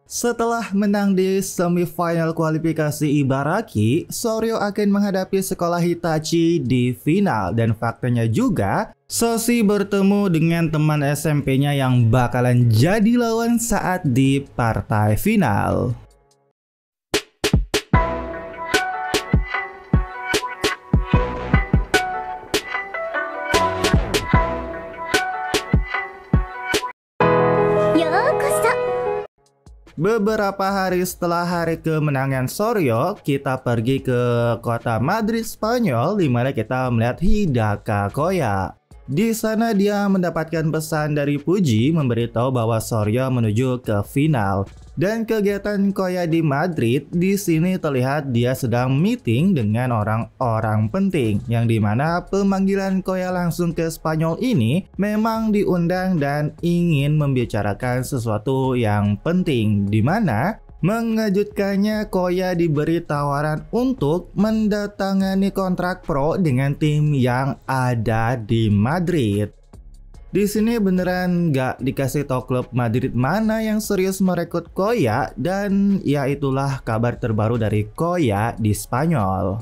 Setelah menang di semifinal kualifikasi Ibaraki, Soryo akan menghadapi sekolah Hitachi di final. Dan faktanya juga, Soshi bertemu dengan teman SMP-nya yang bakalan jadi lawan saat di partai final. Beberapa hari setelah hari kemenangan Soryo, kita pergi ke kota Madrid, Spanyol, di mana kita melihat Hidaka Koya. Di sana dia mendapatkan pesan dari Puji memberitahu bahwa Soryo menuju ke final. Dan kegiatan Koya di Madrid, di sini terlihat dia sedang meeting dengan orang-orang penting, yang dimana pemanggilan Koya langsung ke Spanyol ini memang diundang dan ingin membicarakan sesuatu yang penting, dimana mengejutkannya Koya diberi tawaran untuk mendatangani kontrak pro dengan tim yang ada di Madrid. Di sini beneran nggak dikasih tau klub Madrid mana yang serius merekrut Koya, dan ya itulah kabar terbaru dari Koya di Spanyol.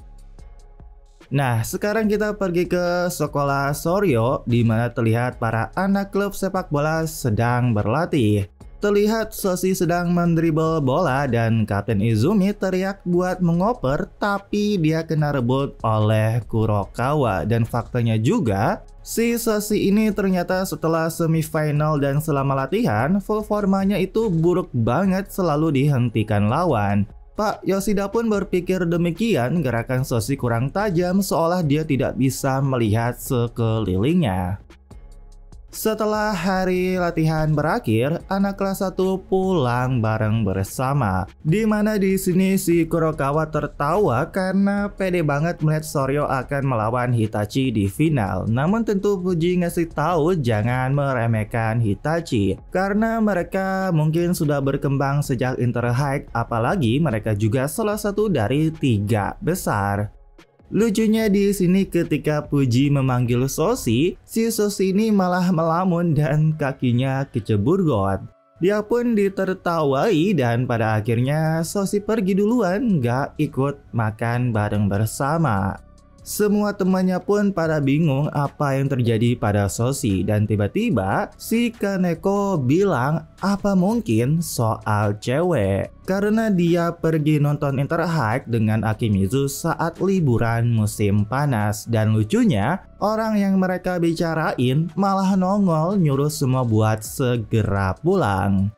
Nah, sekarang kita pergi ke sekolah Soryo, di mana terlihat para anak klub sepak bola sedang berlatih. Terlihat Soshi sedang mendribble bola dan Kapten Izumi teriak buat mengoper, tapi dia kena rebut oleh Kurokawa. Dan faktanya juga, si Soshi ini ternyata setelah semifinal dan selama latihan, performanya itu buruk banget, selalu dihentikan lawan. Pak Yoshida pun berpikir demikian, gerakan Soshi kurang tajam seolah dia tidak bisa melihat sekelilingnya. Setelah hari latihan berakhir, anak kelas 1 pulang bareng bersama. Dimana di sini si Kurokawa tertawa karena pede banget melihat Soryo akan melawan Hitachi di final. Namun tentu Puji ngasih tahu jangan meremehkan Hitachi, karena mereka mungkin sudah berkembang sejak Inter High, apalagi mereka juga salah satu dari 3 besar. Lucunya di sini ketika Puji memanggil Soshi, si Soshi ini malah melamun dan kakinya kecebur got. Dia pun ditertawai dan pada akhirnya Soshi pergi duluan, gak ikut makan bareng bersama. Semua temannya pun pada bingung apa yang terjadi pada Soshi, dan tiba-tiba si Kaneko bilang apa mungkin soal cewek, karena dia pergi nonton Inter High dengan Akimizu saat liburan musim panas. Dan lucunya, orang yang mereka bicarain malah nongol nyuruh semua buat segera pulang.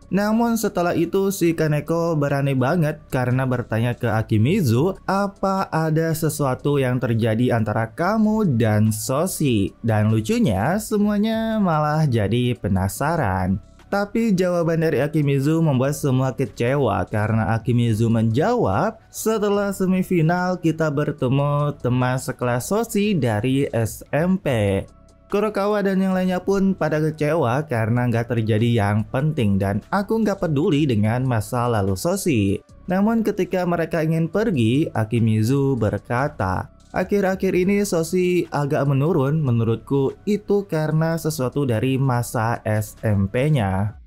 Namun setelah itu si Kaneko berani banget karena bertanya ke Akimizu apa ada sesuatu yang terjadi antara kamu dan Soshi. Dan lucunya semuanya malah jadi penasaran. Tapi jawaban dari Akimizu membuat semua kecewa karena Akimizu menjawab, setelah semifinal kita bertemu teman sekelas Soshi dari SMP. Kurokawa dan yang lainnya pun pada kecewa karena nggak terjadi yang penting, dan aku nggak peduli dengan masa lalu Soshi. Namun ketika mereka ingin pergi, Akimizu berkata, akhir-akhir ini Soshi agak menurun, menurutku itu karena sesuatu dari masa SMP-nya.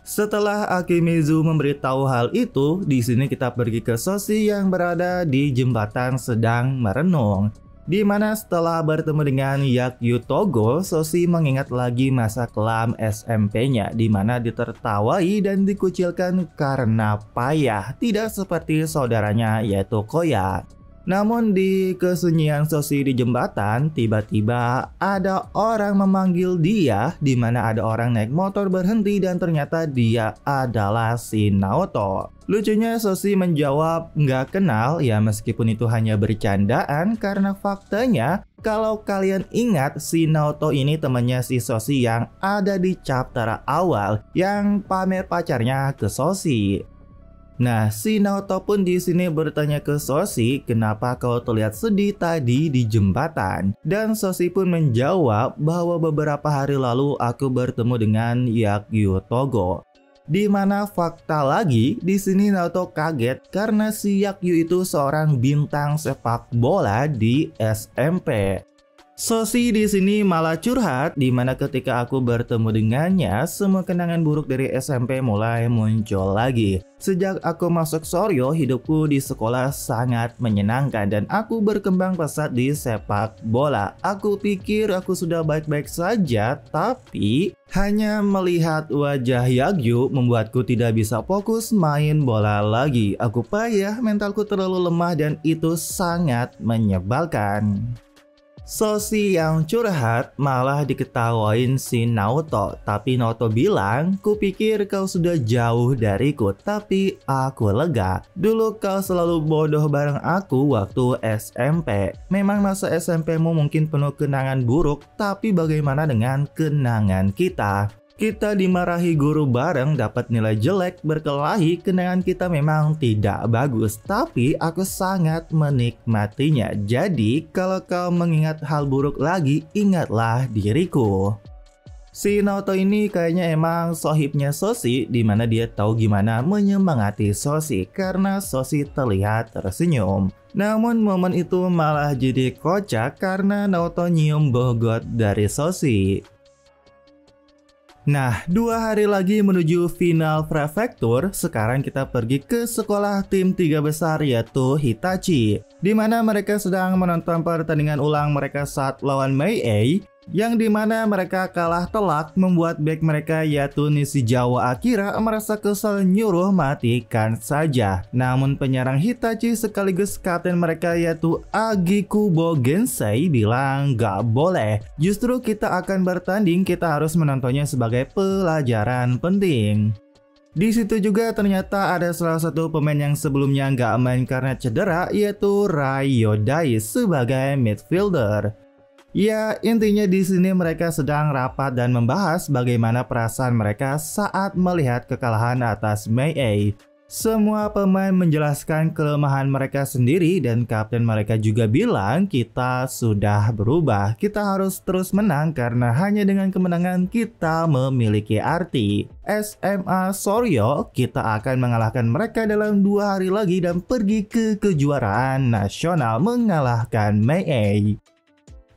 Setelah Akimizu memberitahu hal itu, di sini kita pergi ke Soshi yang berada di jembatan sedang merenung. Di mana setelah bertemu dengan Yakyu Togo, Soshi mengingat lagi masa kelam SMP-nya, di mana ditertawai dan dikucilkan karena payah, tidak seperti saudaranya yaitu Koya. Namun di kesunyian Soshi di jembatan, tiba-tiba ada orang memanggil dia, di mana ada orang naik motor berhenti dan ternyata dia adalah si Naoto. Lucunya Soshi menjawab nggak kenal ya, meskipun itu hanya bercandaan, karena faktanya kalau kalian ingat si Naoto ini temannya si Soshi yang ada di chapter awal yang pamer pacarnya ke Soshi. Nah, si Naoto pun di sini bertanya ke Soshi, kenapa kau terlihat sedih tadi di jembatan? Dan Soshi pun menjawab bahwa beberapa hari lalu aku bertemu dengan Yakyu Togo. Di mana fakta lagi, di sini Naoto kaget karena si Yakyu itu seorang bintang sepak bola di SMP. Sosi di sini malah curhat, di mana ketika aku bertemu dengannya, semua kenangan buruk dari SMP mulai muncul lagi. Sejak aku masuk Soryo, hidupku di sekolah sangat menyenangkan dan aku berkembang pesat di sepak bola. Aku pikir aku sudah baik-baik saja, tapi hanya melihat wajah Yagyu membuatku tidak bisa fokus main bola lagi. Aku payah, mentalku terlalu lemah dan itu sangat menyebalkan. Sosi yang curhat malah diketawain si Naoto, tapi Naoto bilang, "Kupikir kau sudah jauh dariku, tapi aku lega. Dulu kau selalu bodoh bareng aku waktu SMP. Memang masa SMP-mu mungkin penuh kenangan buruk, tapi bagaimana dengan kenangan kita? Kita dimarahi guru bareng, dapat nilai jelek, berkelahi, kenangan kita memang tidak bagus. Tapi aku sangat menikmatinya. Jadi kalau kau mengingat hal buruk lagi, ingatlah diriku." Si Naoto ini kayaknya emang sohibnya Sosi, dimana dia tahu gimana menyemangati Sosi karena Sosi terlihat tersenyum. Namun momen itu malah jadi kocak karena Naoto nyium bogot dari Sosi. Nah, 2 hari lagi menuju final prefektur, sekarang kita pergi ke sekolah tim 3 besar yaitu Hitachi, di mana mereka sedang menonton pertandingan ulang mereka saat lawan Mei, yang dimana mereka kalah telak membuat back mereka yaitu Nishizawa Akira merasa kesal nyuruh matikan saja. Namun penyerang Hitachi sekaligus kapten mereka yaitu Agikubo Gensei bilang gak boleh. Justru kita akan bertanding, kita harus menontonnya sebagai pelajaran penting. Di situ juga ternyata ada salah satu pemain yang sebelumnya nggak main karena cedera yaitu Rai Yodai sebagai midfielder. Ya, intinya di sini mereka sedang rapat dan membahas bagaimana perasaan mereka saat melihat kekalahan atas Mei. Semua pemain menjelaskan kelemahan mereka sendiri dan kapten mereka juga bilang kita sudah berubah. Kita harus terus menang karena hanya dengan kemenangan kita memiliki arti. SMA Soryo, kita akan mengalahkan mereka dalam 2 hari lagi dan pergi ke kejuaraan nasional mengalahkan Mei.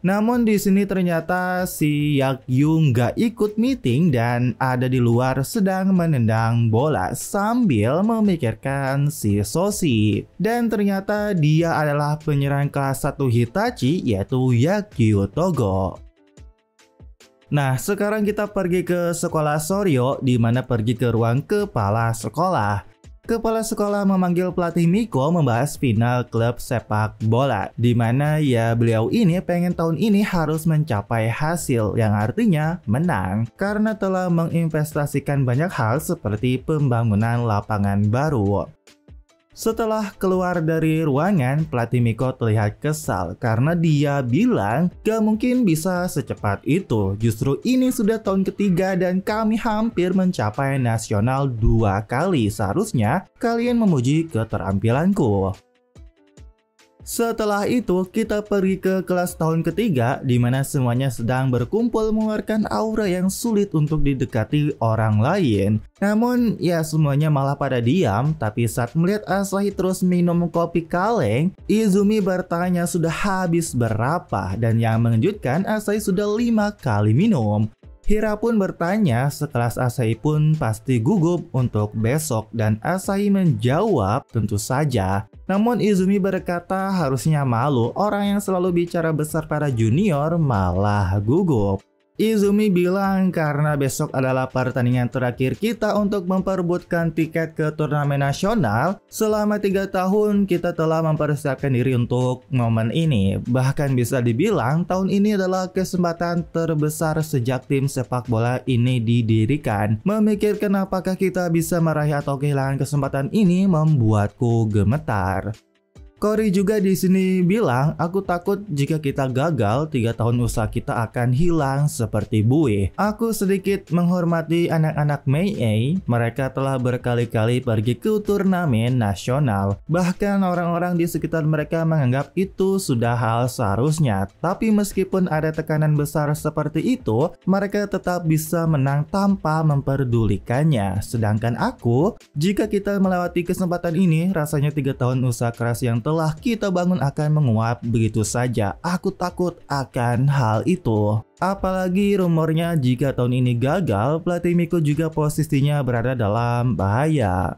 Namun di sini ternyata si Yagyu nggak ikut meeting dan ada di luar sedang menendang bola sambil memikirkan si Sosi. Dan ternyata dia adalah penyerang kelas 1 Hitachi yaitu Yagyu Togo. Nah, sekarang kita pergi ke sekolah Soryo, di mana pergi ke ruang kepala sekolah. Kepala sekolah memanggil pelatih Miko membahas final klub sepak bola, di mana ya beliau ini pengen tahun ini harus mencapai hasil yang artinya menang karena telah menginvestasikan banyak hal seperti pembangunan lapangan baru. Setelah keluar dari ruangan, pelatih Miko terlihat kesal karena dia bilang gak mungkin bisa secepat itu. Justru ini sudah tahun ketiga dan kami hampir mencapai nasional 2 kali. Seharusnya kalian memuji keterampilanku. Setelah itu kita pergi ke kelas tahun ketiga di mana semuanya sedang berkumpul mengeluarkan aura yang sulit untuk didekati orang lain. Namun ya semuanya malah pada diam, tapi saat melihat Asahi terus minum kopi kaleng, Izumi bertanya sudah habis berapa dan yang mengejutkan Asahi sudah 5 kali minum. Hira pun bertanya, sekelas Asahi pun pasti gugup untuk besok dan Asahi menjawab tentu saja. Namun Izumi berkata harusnya malu, orang yang selalu bicara besar pada junior malah gugup. Izumi bilang karena besok adalah pertandingan terakhir kita untuk memperebutkan tiket ke turnamen nasional. Selama 3 tahun kita telah mempersiapkan diri untuk momen ini. Bahkan bisa dibilang tahun ini adalah kesempatan terbesar sejak tim sepak bola ini didirikan. Memikirkan apakah kita bisa meraih atau kehilangan kesempatan ini membuatku gemetar. Cory juga di sini bilang, aku takut jika kita gagal 3 tahun usaha kita akan hilang seperti buih. Aku sedikit menghormati anak-anak Mei, mereka telah berkali-kali pergi ke turnamen nasional. Bahkan orang-orang di sekitar mereka menganggap itu sudah hal seharusnya. Tapi meskipun ada tekanan besar seperti itu, mereka tetap bisa menang tanpa memperdulikannya. Sedangkan aku, jika kita melewati kesempatan ini, rasanya 3 tahun usaha keras yang telah setelah kita bangun akan menguap begitu saja. Aku takut akan hal itu. Apalagi rumornya jika tahun ini gagal, pelatih Miko juga posisinya berada dalam bahaya.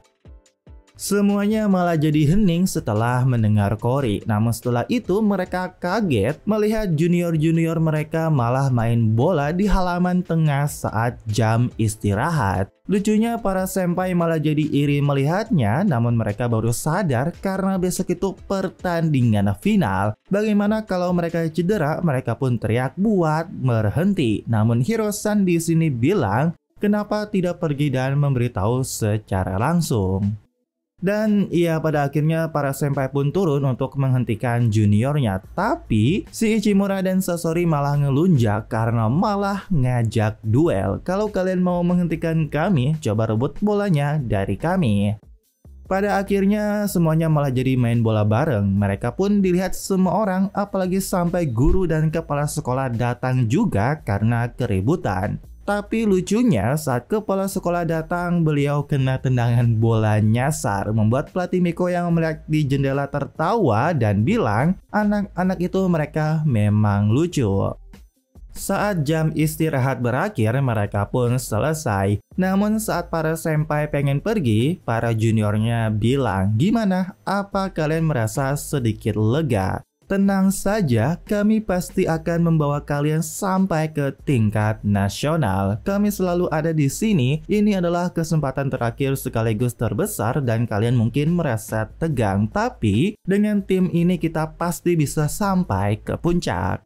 Semuanya malah jadi hening setelah mendengar Cory. Namun setelah itu mereka kaget melihat junior-junior mereka malah main bola di halaman tengah saat jam istirahat. Lucunya para senpai malah jadi iri melihatnya, namun mereka baru sadar karena besok itu pertandingan final. Bagaimana kalau mereka cedera, mereka pun teriak buat berhenti. Namun Hiro-san di sini bilang, kenapa tidak pergi dan memberitahu secara langsung. Dan ya pada akhirnya para senpai pun turun untuk menghentikan juniornya. Tapi si Ichimura dan Sasori malah ngelunjak karena malah ngajak duel. Kalau kalian mau menghentikan kami, coba rebut bolanya dari kami. Pada akhirnya semuanya malah jadi main bola bareng. Mereka pun dilihat semua orang, apalagi sampai guru dan kepala sekolah datang juga karena keributan. Tapi lucunya saat kepala sekolah datang, beliau kena tendangan bola nyasar, membuat pelatih Miko yang melihat di jendela tertawa dan bilang anak-anak itu mereka memang lucu. Saat jam istirahat berakhir, mereka pun selesai. Namun saat para senpai pengen pergi, para juniornya bilang, gimana? Apa kalian merasa sedikit lega? Tenang saja, kami pasti akan membawa kalian sampai ke tingkat nasional. Kami selalu ada di sini. Ini adalah kesempatan terakhir sekaligus terbesar dan kalian mungkin merasa tegang. Tapi dengan tim ini kita pasti bisa sampai ke puncak.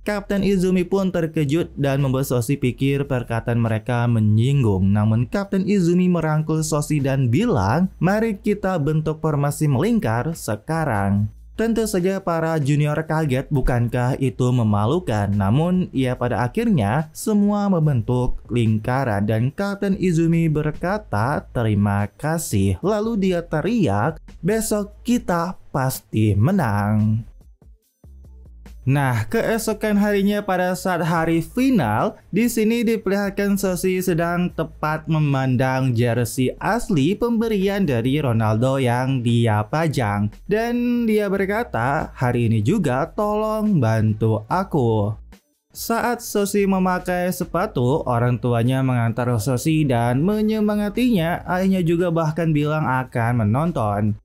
Kapten Izumi pun terkejut dan membuat Soshi pikir perkataan mereka menyinggung. Namun Kapten Izumi merangkul Soshi dan bilang, mari kita bentuk formasi melingkar sekarang. Tentu saja para junior kaget, bukankah itu memalukan? Namun ya pada akhirnya semua membentuk lingkaran dan Kapten Izumi berkata terima kasih. Lalu dia teriak, besok kita pasti menang. Nah, keesokan harinya pada saat hari final, di sini diperlihatkan Soshi sedang tepat memandang jersey asli pemberian dari Ronaldo yang dia pajang. Dan dia berkata, hari ini juga tolong bantu aku. Saat Soshi memakai sepatu, orang tuanya mengantar Soshi dan menyemangatinya. Ayahnya juga bahkan bilang akan menonton.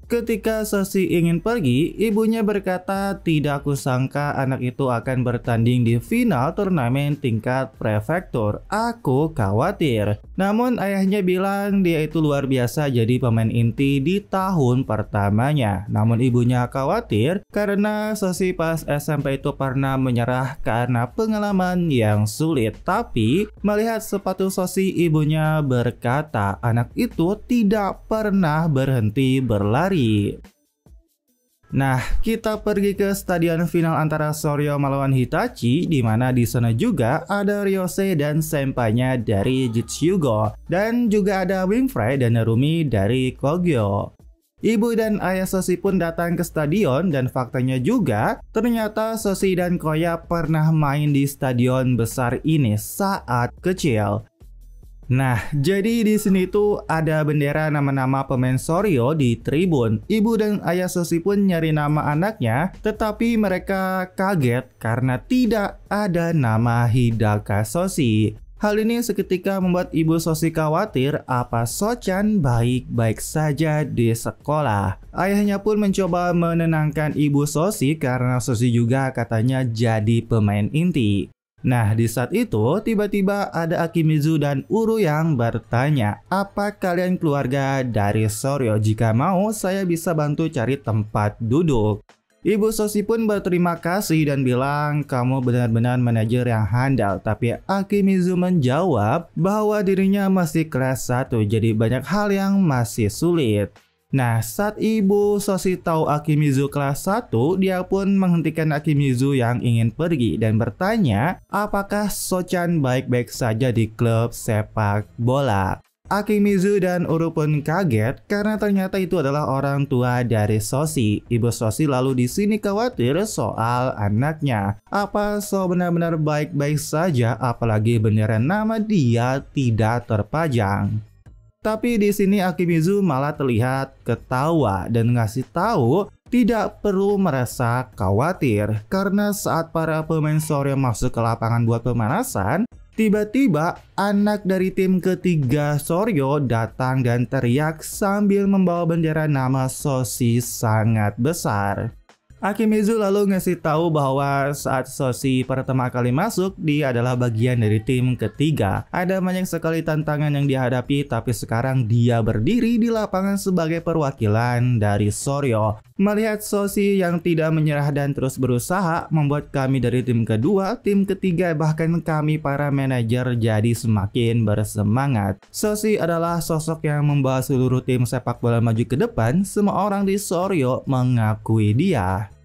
Ketika Soshi ingin pergi, ibunya berkata, tidak kusangka anak itu akan bertanding di final turnamen tingkat prefektur. Aku khawatir. Namun ayahnya bilang dia itu luar biasa jadi pemain inti di tahun pertamanya. Namun ibunya khawatir karena Soshi pas SMP itu pernah menyerah karena pengalaman yang sulit. Tapi melihat sepatu Soshi, ibunya berkata anak itu tidak pernah berhenti berlari. Nah, kita pergi ke stadion final antara Soryo melawan Hitachi, di mana di sana juga ada Ryosei dan senpainya dari Jitsugo, dan juga ada Winfrey dan Narumi dari Kogyo. Ibu dan ayah Soshi pun datang ke stadion dan faktanya juga ternyata Soshi dan Koya pernah main di stadion besar ini saat kecil. Nah, jadi di sini tuh ada bendera nama-nama pemain Soryo di tribun. Ibu dan ayah Soshi pun nyari nama anaknya, tetapi mereka kaget karena tidak ada nama Hidaka Soshi. Hal ini seketika membuat ibu Soshi khawatir apa Sochan baik-baik saja di sekolah. Ayahnya pun mencoba menenangkan ibu Soshi karena Soshi juga katanya jadi pemain inti. Nah, di saat itu tiba-tiba ada Akimizu dan Uru yang bertanya, apa kalian keluarga dari Soryo? Jika mau, saya bisa bantu cari tempat duduk. Ibu Soshi pun berterima kasih dan bilang, kamu benar-benar manajer yang handal. Tapi Akimizu menjawab bahwa dirinya masih kelas 1, jadi banyak hal yang masih sulit. Nah, saat ibu Soshi tahu Akimizu kelas 1, dia pun menghentikan Akimizu yang ingin pergi dan bertanya apakah Sochan baik-baik saja di klub sepak bola. Akimizu dan Uru pun kaget karena ternyata itu adalah orang tua dari Soshi. Ibu Soshi lalu di sini khawatir soal anaknya. Apa So benar-benar baik-baik saja, apalagi bendera nama dia tidak terpajang. Tapi di sini Akimizu malah terlihat ketawa dan ngasih tahu tidak perlu merasa khawatir karena saat para pemain Soryo masuk ke lapangan buat pemanasan, tiba-tiba anak dari tim ketiga Soryo datang dan teriak sambil membawa bendera nama Soshi sangat besar. Akimizu lalu ngasih tahu bahwa saat Soshi pertama kali masuk, dia adalah bagian dari tim ketiga. Ada banyak sekali tantangan yang dihadapi, tapi sekarang dia berdiri di lapangan sebagai perwakilan dari Soryo. Melihat Soshi yang tidak menyerah dan terus berusaha, membuat kami dari tim kedua, tim ketiga, bahkan kami para manajer jadi semakin bersemangat. Soshi adalah sosok yang membawa seluruh tim sepak bola maju ke depan. Semua orang di Soryo mengakui dia.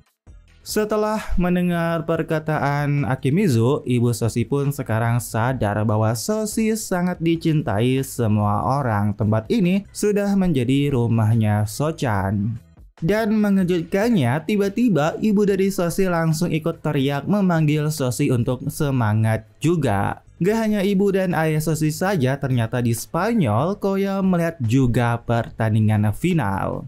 Setelah mendengar perkataan Akimizu, Ibu Soshi pun sekarang sadar bahwa Soshi sangat dicintai semua orang. Tempat ini sudah menjadi rumahnya Sochan. Dan mengejutkannya, tiba-tiba ibu dari Soshi langsung ikut teriak memanggil Soshi untuk semangat juga. Gak hanya ibu dan ayah Soshi saja, ternyata di Spanyol, Koya melihat juga pertandingan final.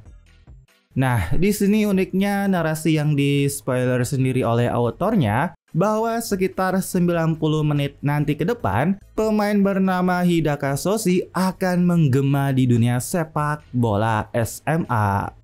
Nah, di sini uniknya narasi yang di spoiler sendiri oleh autornya bahwa sekitar 90 menit nanti ke depan, pemain bernama Hidaka Soshi akan menggema di dunia sepak bola SMA.